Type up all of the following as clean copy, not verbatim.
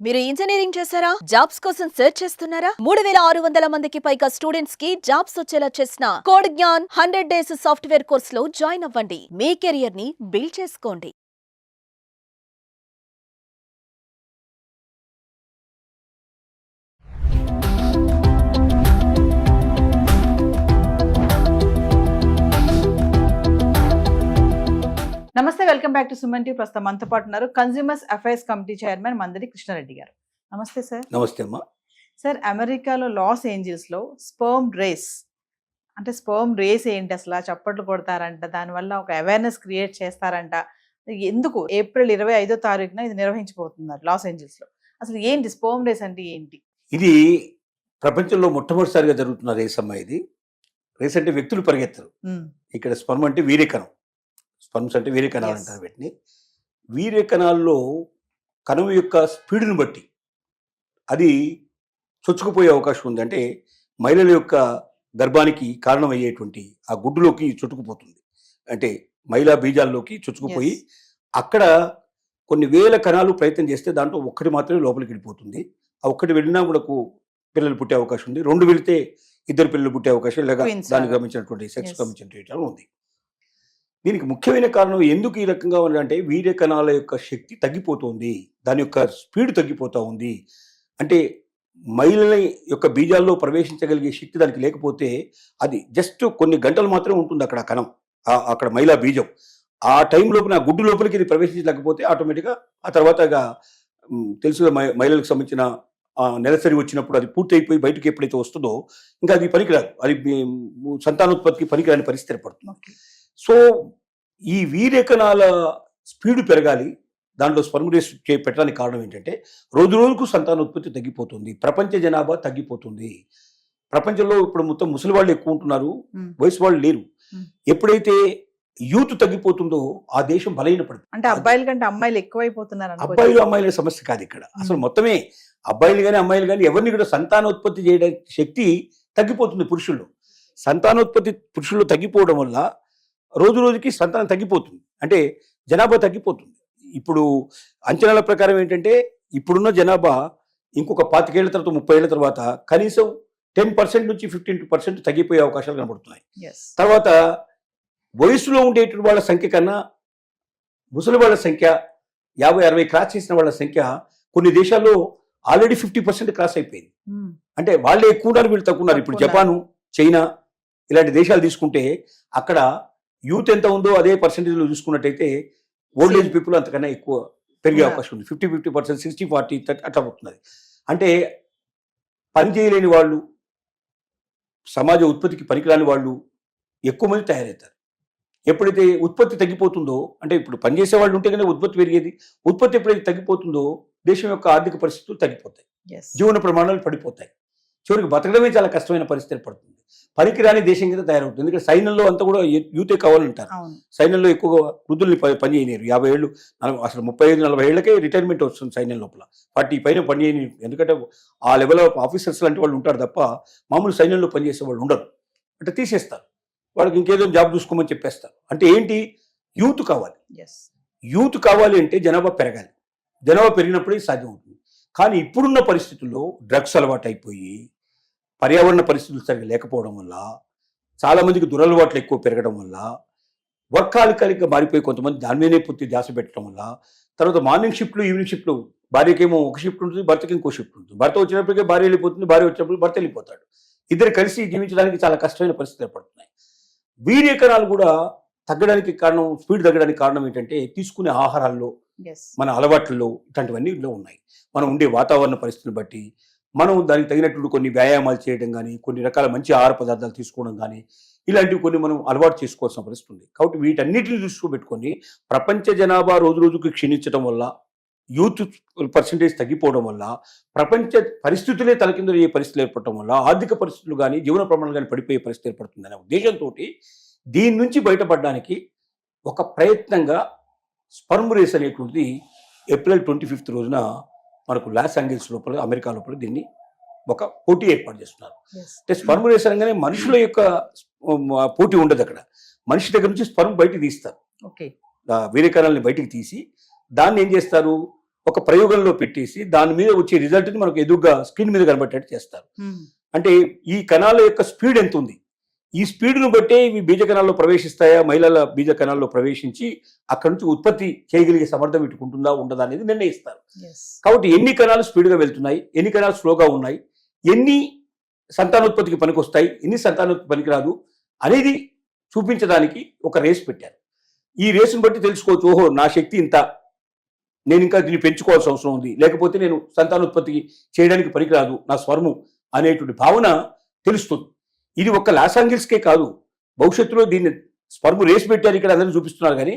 మీరు ఇంజనీరింగ్ చేశారా? జాబ్స్ కోసం సెర్చ్ చేస్తున్నారా? 3600 మందికి పైగా స్టూడెంట్స్ కి జాబ్స్ వచ్చేలా చేసిన code Gyan 100 days software course లో జాయిన్ అవ్వండి. మీ కెరియర్ ని బిల్డ్ చేసుకోండి. నమస్తే, welcome back to Suman TV. ప్రస్తుతం మనతో పాటు ఉన్నారు consumers affairs committee chairman Mandari Krishnareddy గారు. నమస్తే సార్. నమస్తే అమ్మా. సార్, అమెరికాలో లాస్ ఏంజల్స్ లో స్పర్మ్ రేస్ ఏంటి అసలు? చప్పట్లు కొడతారంట, దానివల్ల ఒక అవేర్నెస్ క్రియేట్ చేస్తారంట. ఎందుకు ఏప్రిల్ 25వ తారీఖున ఇది నిర్వహించబోతున్నారు లాస్ ఏంజల్స్ లో? అసలు ఏంటి స్పర్మ్ రేస్ అంటే ఏంటి? ఇది ప్రపంచంలో మొట్టమొదటిసారిగా జరుగుతున్న రేస్ అమ్మా. ఇది రేస్ అంటే వ్యక్తులు పరిగెత్తరు. ఇక్కడ స్పర్మ్ అంటే వీర్యకణం. స్పర్మ్స్ అంటే వీర్యకణాలు అంటారు వీటిని. వీర్యకణాల్లో కణం యొక్క స్పీడ్ని బట్టి అది చొచ్చుకుపోయే అవకాశం ఉంది. అంటే మహిళల యొక్క గర్భానికి కారణమయ్యేటువంటి ఆ గుడ్డులోకి చుట్టుకుపోతుంది. అంటే మహిళా బీజాల్లోకి చొచ్చుకుపోయి అక్కడ కొన్ని వేల కణాలు ప్రయత్నం చేస్తే దాంట్లో ఒక్కటి మాత్రమే లోపలికి వెళ్ళిపోతుంది. ఆ ఒక్కటి వెళ్ళినా మనకు పిల్లలు పుట్టే అవకాశం ఉంది. 2 వెళితే 2 పిల్లలు పుట్టే అవకాశం, లేదా దానికి గమనించినటువంటి సెక్స్ గమనించినటువంటి ఉంది. దీనికి ముఖ్యమైన కారణం ఎందుకు ఈ రకంగా ఉందంటే వీర్య కణాల యొక్క శక్తి తగ్గిపోతుంది, దాని యొక్క స్పీడ్ తగ్గిపోతూ ఉంది. అంటే మహిళల యొక్క బీజాల్లో ప్రవేశించగలిగే శక్తి దానికి లేకపోతే అది జస్ట్ కొన్ని గంటలు మాత్రమే ఉంటుంది అక్కడ కణం, అక్కడ మహిళా బీజం. ఆ టైం లోపల ఆ గుడ్డు లోపలికి ఇది ప్రవేశించలేకపోతే ఆటోమేటిక్గా ఆ తర్వాత తెలుసుగా మహిళలకు సంబంధించిన నెలసరి వచ్చినప్పుడు అది పూర్తి అయిపోయి బయటకు ఎప్పుడైతే వస్తుందో ఇంకా అది పనికిరాదు, అది సంతానోత్పత్తికి పనికిరాని పరిస్థితి ఏర్పడుతుంది. సో ఈ వీర్యకణాల స్పీడ్ పెరగాలి, దాంట్లో స్పర్మ్ రేస్ పెట్టడానికి కారణం ఏంటంటే రోజు రోజుకు సంతానోత్పత్తి తగ్గిపోతుంది, ప్రపంచ జనాభా తగ్గిపోతుంది. ప్రపంచంలో ఇప్పుడు మొత్తం ముసలి వాళ్ళు ఎక్కువ ఉంటున్నారు, వయసు వాళ్ళు లేరు. ఎప్పుడైతే యూత్ తగ్గిపోతుందో ఆ దేశం బలహీనపడుతుంది. అంటే అబ్బాయిల కంటే అమ్మాయిలు ఎక్కువైపోతున్నారు. అబ్బాయిలు అమ్మాయిల సమస్య కాదు ఇక్కడ, అసలు మొత్తమే అబ్బాయిలు కానీ అమ్మాయిలు కానీ ఎవరిని కూడా సంతానోత్పత్తి చేయడానికి శక్తి తగ్గిపోతుంది పురుషుల్లో. సంతానోత్పత్తి పురుషుల్లో తగ్గిపోవడం వల్ల రోజు రోజుకి సంతానం తగ్గిపోతుంది, అంటే జనాభా తగ్గిపోతుంది. ఇప్పుడు అంచనాల ప్రకారం ఏంటంటే ఇప్పుడున్న జనాభా ఇంకొక 25 ఏళ్ల తర్వాత 30 ఏళ్ల తర్వాత కనీసం 10% నుంచి 15% తగ్గిపోయే అవకాశాలు కనబడుతున్నాయి. తర్వాత వయసులో ఉండేటువంటి వాళ్ళ సంఖ్య కన్నా ముసలి వాళ్ళ సంఖ్య 50-60 క్రాస్ చేసిన వాళ్ళ సంఖ్య కొన్ని దేశాల్లో ఆల్రెడీ 50% క్రాస్ అయిపోయింది. అంటే వాళ్ళే ఎక్కువ ఉన్నారు, వీళ్ళు తక్కువ ఉన్నారు. ఇప్పుడు జపాను, చైనా ఇలాంటి దేశాలు తీసుకుంటే అక్కడ యూత్ ఎంత ఉందో అదే పర్సెంటేజ్లో చూసుకున్నట్టయితే ఓల్డ్ ఏజ్ పీపుల్ అంతకన్నా ఎక్కువ పెరిగే అవకాశం ఉంది. 50% 60-40 అట్లా అవుతున్నది. అంటే పని చేయలేని వాళ్ళు, సమాజ ఉత్పత్తికి పనికిరాని వాళ్ళు ఎక్కువ మంది తయారవుతారు. ఎప్పుడైతే ఉత్పత్తి తగ్గిపోతుందో, అంటే ఇప్పుడు పనిచేసే వాళ్ళు ఉంటే కనుక ఉత్పత్తి పెరిగేది, ఉత్పత్తి ఎప్పుడైతే తగ్గిపోతుందో దేశం యొక్క ఆర్థిక పరిస్థితులు తగ్గిపోతాయి, జీవన ప్రమాణాలు పడిపోతాయి. చివరికి బతకడమే చాలా కష్టమైన పరిస్థితి ఏర్పడుతుంది. పనికిరాని దేశం కింద తయారవుతుంది. ఎందుకంటే సైన్యంలో అంతా కూడా యూతే కావాలంటారు. సైన్యంలో ఎక్కువగా వృద్ధుల్ని పని చేయలేరు. 50 ఏళ్ళు, అసలు 35-40 ఏళ్ళకే రిటైర్మెంట్ వస్తుంది సైన్యం లోపల. 40 పైన పని చేయని, ఎందుకంటే ఆ లెవెల్ ఆఫ్ ఆఫీసర్స్ లాంటి వాళ్ళు ఉంటారు తప్ప మామూలు సైన్యంలో పనిచేసే వాళ్ళు ఉండరు. అంటే తీసేస్తారు, వాళ్ళకి ఇంకేదో జాబ్ చూసుకోమని చెప్పేస్తారు. అంటే ఏంటి, యూత్ కావాలి. యూత్ కావాలి అంటే జనాభా పెరగాలి. జనాభా పెరిగినప్పుడే సాధ్యం అవుతుంది. కానీ ఇప్పుడున్న పరిస్థితుల్లో డ్రగ్స్ అలవాటు అయిపోయి, పర్యావరణ పరిస్థితులు సరిగ్గా లేకపోవడం వల్ల, చాలామందికి దురలవాట్లు ఎక్కువ పెరగడం వల్ల, వర్కాలికగా మారిపోయి కొంతమంది దాని మీదనే పూర్తి ధ్యాస పెట్టడం వల్ల, తర్వాత మార్నింగ్ షిఫ్ట్లు, ఈవినింగ్ షిఫ్ట్లు, భార్యకేమో ఒక షిఫ్ట్ ఉంటుంది, భర్తకి ఇంకో షిఫ్ట్ ఉంటుంది. భర్త వచ్చినప్పటికే భార్య వెళ్ళిపోతుంది, భార్య వచ్చినప్పుడు భర్త వెళ్ళిపోతాడు. ఇద్దరు కలిసి జీవించడానికి చాలా కష్టమైన పరిస్థితులు ఏర్పడుతున్నాయి. వీర్యకణాలు కూడా తగ్గడానికి కారణం, స్పీడ్ తగ్గడానికి కారణం ఏంటంటే తీసుకునే ఆహారాల్లో, మన అలవాట్లలో ఇట్లాంటివన్నీ ఉన్నాయి. మనం ఉండే వాతావరణ పరిస్థితిని బట్టి మనం దానికి తగినటువంటి కొన్ని వ్యాయామాలు చేయడం కానీ, కొన్ని రకాల మంచి ఆహార పదార్థాలు తీసుకోవడం కానీ, ఇలాంటివి కొన్ని మనం అలవాటు చేసుకోవాల్సిన పరిస్థితి ఉంది. కాబట్టి వీటన్నిటిని దృష్టిలో పెట్టుకొని ప్రపంచ జనాభా రోజు రోజుకి క్షీణించడం వల్ల, యూత్ పర్సంటేజ్ తగ్గిపోవడం వల్ల, ప్రపంచ పరిస్థితులే తలకిందులయ్యే పరిస్థితులు ఏర్పడటం వల్ల, ఆర్థిక పరిస్థితులు కానీ జీవన ప్రమాణాలు కానీ పడిపోయే పరిస్థితి ఏర్పడుతుందనే ఉద్దేశంతో దీని నుంచి బయటపడడానికి ఒక ప్రయత్నంగా స్పర్మ్ రేస్ అనేటువంటిది ఏప్రిల్ 25 రోజున మనకు లాస్ ఏంజల్స్ లోపల, అమెరికా లోపల దీన్ని ఒక పోటీ ఏర్పాటు చేస్తున్నారు. అంటే స్పర్మ్ రేస్ అనగానే మనుషుల యొక్క పోటీ ఉండదు అక్కడ. మనిషి దగ్గర నుంచి స్పర్మ్ బయటికి తీస్తారు, వీర్యకణాలని బయటికి తీసి దాన్ని ఏం చేస్తారు, ఒక ప్రయోగంలో పెట్టేసి దాని మీద వచ్చే రిజల్ట్ని మనకు ఎదురుగా స్క్రీన్ మీద కనబట్టేట్టు చేస్తారు. అంటే ఈ కణాల యొక్క స్పీడ్ ఎంత ఉంది, ఈ స్పీడ్ను బట్టే ఇవి బీజ కణాల్లో ప్రవేశిస్తాయా, మహిళల బీజ కణాల్లో ప్రవేశించి అక్కడి నుంచి ఉత్పత్తి చేయగలిగే సమర్థం ఇటుకుంటుందా ఉండదా అనేది నిర్ణయిస్తారు. కాబట్టి ఎన్ని కణాలు స్పీడ్గా వెళ్తున్నాయి, ఎన్ని కణాలు స్లోగా ఉన్నాయి, ఎన్ని సంతానోత్పత్తికి పనికొస్తాయి, ఎన్ని సంతానోత్పత్తి పనికిరాదు అనేది చూపించడానికి ఒక రేస్ పెట్టారు. ఈ రేసును బట్టి తెలుసుకోవచ్చు, ఓహో నా శక్తి ఇంత, నేను ఇంకా దీన్ని పెంచుకోవాల్సిన అవసరం ఉంది, లేకపోతే నేను సంతానోత్పత్తికి చేయడానికి పనికిరాదు నా స్వర్ము అనేటువంటి భావన తెలుస్తుంది. ఇది ఒక్క లాస్ ఏంజల్స్కే కాదు, భవిష్యత్తులో దీన్ని స్పర్మ్ రేస్ పెట్టారు ఇక్కడ అందరూ చూపిస్తున్నారు. కానీ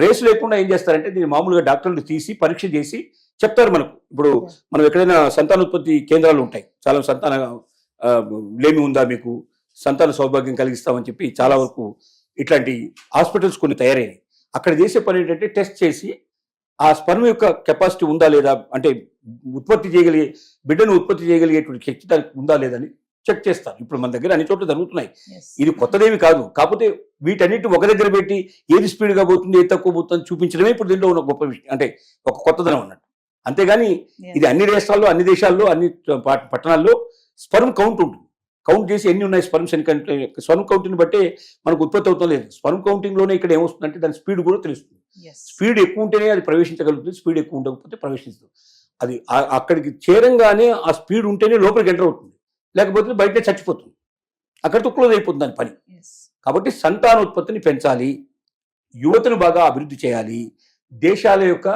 రేసు లేకుండా ఏం చేస్తారంటే దీన్ని మామూలుగా డాక్టర్లు తీసి పరీక్ష చేసి చెప్తారు మనకు. ఇప్పుడు మనం ఎక్కడైనా సంతానోత్పత్తి కేంద్రాలు ఉంటాయి, చాలా సంతాన లేమి ఉందా మీకు, సంతాన సౌభాగ్యం కలిగిస్తామని చెప్పి చాలా వరకు ఇట్లాంటి హాస్పిటల్స్ కొన్ని తయారయ్యాయి. అక్కడ చేసే పని ఏంటంటే టెస్ట్ చేసి ఆ స్పర్మ్ యొక్క కెపాసిటీ ఉందా లేదా, అంటే ఉత్పత్తి చేయగలిగే బిడ్డను ఉత్పత్తి చేయగలిగేటువంటి శక్తి దానికి ఉందా లేదని చెక్ చేస్తారు. ఇప్పుడు మన దగ్గర అన్ని చోట్ల జరుగుతున్నాయి, ఇది కొత్తదేమి కాదు. కాకపోతే వీటన్నిటి ఒక దగ్గర పెట్టి ఏది స్పీడ్గా పోతుంది, ఏది తక్కువ పోతుంది చూపించడమే ఇప్పుడు దీంట్లో ఉన్న గొప్ప విషయం, అంటే ఒక కొత్తదనం అన్నట్టు. అంతేగాని ఇది అన్ని రాష్ట్రాల్లో, అన్ని దేశాల్లో, అన్ని పట్టణాల్లో స్పర్మ్ కౌంట్ ఉంటుంది. కౌంట్ చేసి ఎన్ని ఉన్నాయి స్పర్మ్స్, స్పర్మ్ కౌంట్ని బట్టే మనకు ఉత్పత్తి అవుతుంది లేదు. స్పర్మ్ కౌంటింగ్లోనే ఇక్కడ ఏమొస్తుందంటే దాని స్పీడ్ కూడా తెలుస్తుంది. స్పీడ్ ఎక్కువ ఉంటేనే అది ప్రవేశించగలుగుతుంది, స్పీడ్ ఎక్కువ ఉండకపోతే ప్రవేశిస్తుంది. అది అక్కడికి చేరంగానే ఆ స్పీడ్ ఉంటేనే లోపలికి ఎంటర్ అవుతుంది, లేకపోతే బయటే చచ్చిపోతుంది, అక్కడితో క్లోజ్ అయిపోతుంది దాని పని. కాబట్టి సంతానోత్పత్తిని పెంచాలి, యువతను బాగా అభివృద్ధి చేయాలి, దేశాల యొక్క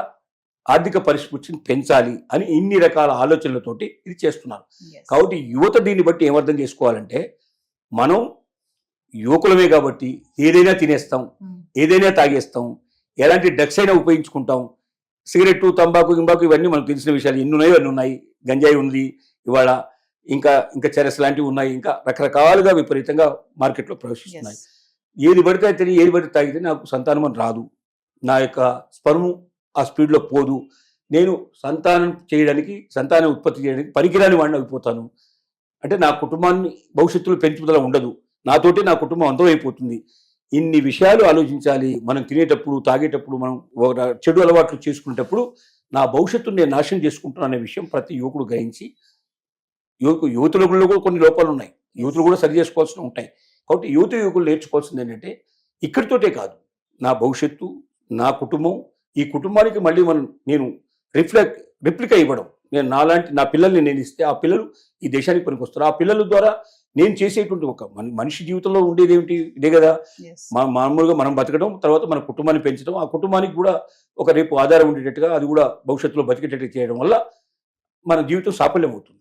ఆర్థిక పరిస్థితిని పెంచాలి అని ఇన్ని రకాల ఆలోచనలతోటి ఇది చేస్తున్నారు. కాబట్టి యువత దీన్ని బట్టి ఏమర్థం చేసుకోవాలంటే, మనం యువకులమే కాబట్టి ఏదైనా తినేస్తాం, ఏదైనా తాగేస్తాం, ఎలాంటి డ్రగ్స్ అయినా ఉపయోగించుకుంటాం. సిగరెట్టు, తంబాకు, గింబాకు ఇవన్నీ మనకు తెలిసిన విషయాలు ఎన్ని ఉన్నాయో అన్నీ ఉన్నాయి. గంజాయి ఉంది ఇవాళ, ఇంకా చెరస్ లాంటివి ఉన్నాయి, ఇంకా రకరకాలుగా విపరీతంగా మార్కెట్లో ప్రవేశిస్తున్నాయి. ఏది పడితే తిని, ఏది పడితే తాగితే నాకు సంతానం అని రాదు, నా యొక్క స్పర్ము ఆ స్పీడ్లో పోదు, నేను సంతానం చేయడానికి, సంతానం ఉత్పత్తి చేయడానికి పనికిరాని వాడిని అయిపోతాను, అంటే నా కుటుంబాన్ని భవిష్యత్తులో పెంచుదల ఉండదు, నాతోటి నా కుటుంబం అంతం అయిపోతుంది. ఇన్ని విషయాలు ఆలోచించాలి. మనం తినేటప్పుడు, తాగేటప్పుడు, మనం చెడు అలవాట్లు చేసుకునేటప్పుడు నా భవిష్యత్తును నేను నాశనం చేసుకుంటున్నాను అనే విషయం ప్రతి యువకుడు గ్రహించి, యువతులలో కూడా కొన్ని లోపాలు ఉన్నాయి, యువతులు కూడా సరి చేసుకోవాల్సి ఉంటాయి. కాబట్టి యువకులు నేర్చుకోవాల్సింది ఏంటంటే, ఇక్కడితోటే కాదు, నా భవిష్యత్తు, నా కుటుంబం, ఈ కుటుంబానికి మళ్ళీ నేను రిప్లికా ఇవ్వడం. నేను నా పిల్లల్ని నేను ఇస్తే ఆ పిల్లలు ఈ దేశానికి పనికొస్తారు. ఆ పిల్లల ద్వారా నేను చేసేటువంటి ఒక మనిషి జీవితంలో ఉండేది ఏమిటి, ఇదే కదా. మామూలుగా మనం బతకడం, తర్వాత మన కుటుంబాన్ని పెంచడం, ఆ కుటుంబానికి కూడా ఒక రేపు ఆధారం ఉండేటట్టుగా, అది కూడా భవిష్యత్తులో బతికేటట్టు చేయడం వల్ల మన జీవితం సాఫల్యం అవుతుంది.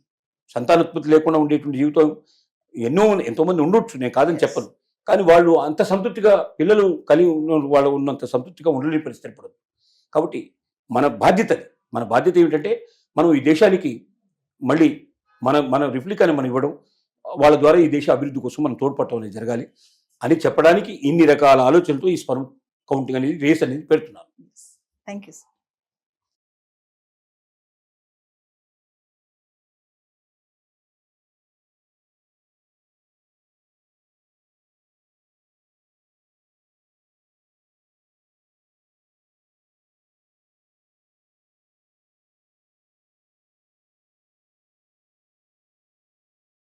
సంతానోత్పత్తి లేకుండా ఉండేటువంటి జీవితం ఎంతోమంది ఉండొచ్చు, నేను కాదని చెప్పను. కానీ వాళ్ళు అంత సంతృప్తిగా, పిల్లలు కలిగి వాళ్ళు ఉన్నంత సంతృప్తిగా ఉండలేని పరిస్థితి ఏర్పడదు. కాబట్టి మన బాధ్యత ఏమిటంటే, మనం ఈ దేశానికి మళ్ళీ మన రిప్లికాని మనం ఇవ్వడం, వాళ్ళ ద్వారా ఈ దేశ అభివృద్ధి కోసం మనం తోడ్పడటం అనేది జరగాలి అని చెప్పడానికి ఇన్ని రకాల ఆలోచనలతో ఈ స్పర్మ్ కౌంటింగ్ అనేది, రేస్ అనేది పెడుతున్నారు. Thank you.